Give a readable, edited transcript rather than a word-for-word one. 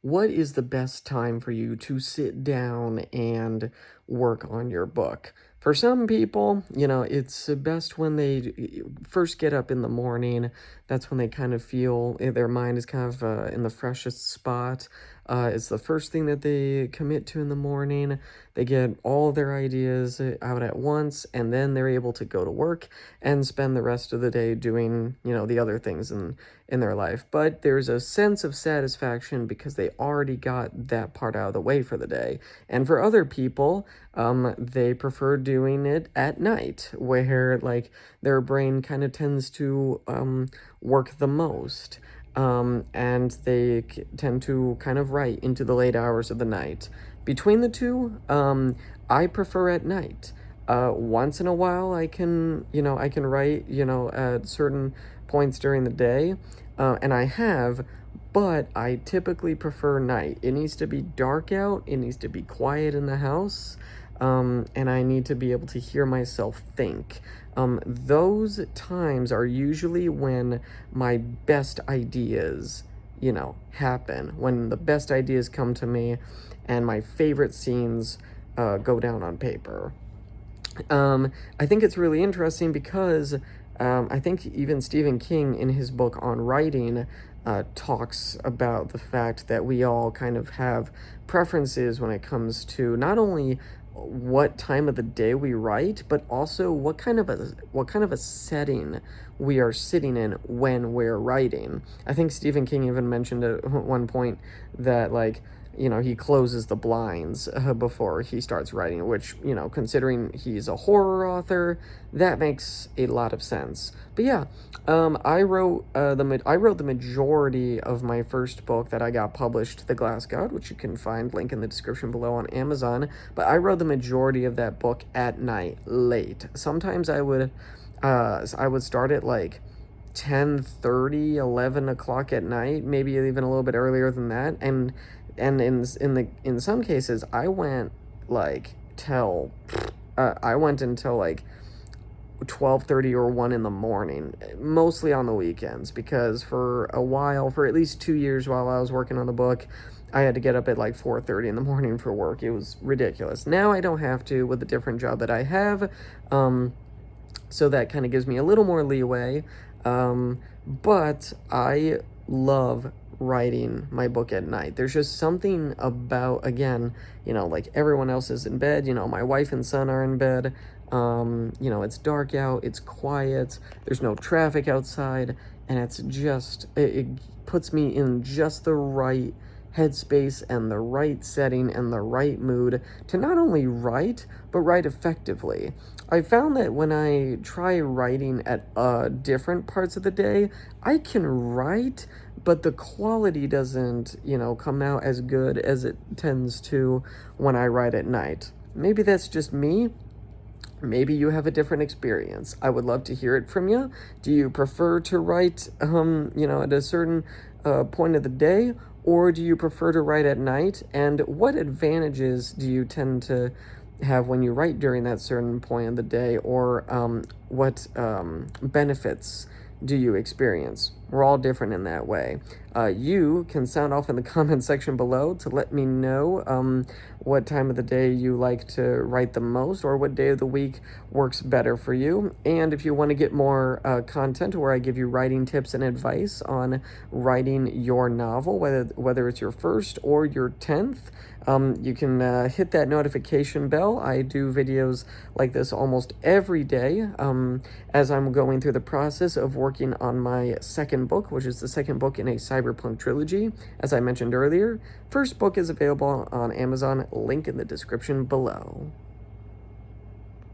what is the best time for you to sit down and work on your book? For some people, it's best when they first get up in the morning. That's when they kind of feel their mind is kind of in the freshest spot. It's the first thing that they commit to in the morning. They get all their ideas out at once, and then they're able to go to work and spend the rest of the day doing, the other things in their life. But there's a sense of satisfaction because they already got that part out of the way for the day. And for other people, they prefer doing it at night, where like their brain kind of tends to work the most. And they tend to kind of write into the late hours of the night. Between the two, I prefer at night. Once in a while, I can write, at certain points during the day, and I have, but I typically prefer night. It needs to be dark out, it needs to be quiet in the house, and I need to be able to hear myself think. Those times are usually when my best ideas, happen, when the best ideas come to me and my favorite scenes go down on paper. I think it's really interesting because I think even Stephen King, in his book on writing, talks about the fact that we all kind of have preferences when it comes to not only what time of the day we write, but also what kind of a setting we are sitting in when we're writing. I think Stephen King even mentioned at one point that like he closes the blinds before he starts writing, which, considering he's a horror author, that makes a lot of sense. But yeah, I wrote the majority of my first book that I got published, The Glass God, which you can find link in the description below on Amazon. But I wrote the majority of that book at night, late. Sometimes I would start at like 10:30, 11 o'clock at night, maybe even a little bit earlier than that, and in some cases like till I went until like 12:30 or 1 in the morning, mostly on the weekends, because for a while, for at least 2 years while I was working on the book, I had to get up at like 4:30 in the morning for work. It was ridiculous. Now I don't have to with the different job that I have. So that kind of gives me a little more leeway. But I love writing my book at night. There's just something about, again, like everyone else is in bed, my wife and son are in bed. It's dark out, it's quiet, there's no traffic outside, and it puts me in just the right headspace and the right setting and the right mood to not only write, but write effectively. I found that when I try writing at different parts of the day, I can write, but the quality doesn't, come out as good as it tends to when I write at night. Maybe that's just me. Maybe you have a different experience. I would love to hear it from you. Do you prefer to write, at a certain point of the day, or do you prefer to write at night? And what advantages do you tend to have when you write during that certain point of the day, or what benefits do you experience? We're all different in that way. You can sound off in the comment section below to let me know what time of the day you like to write the most, or what day of the week works better for you. And if you want to get more content where I give you writing tips and advice on writing your novel, whether it's your first or your 10th, you can hit that notification bell. I do videos like this almost every day as I'm going through the process of working on my second book, which is the second book in a cyberpunk trilogy. As I mentioned earlier, first book is available on Amazon, link in the description below.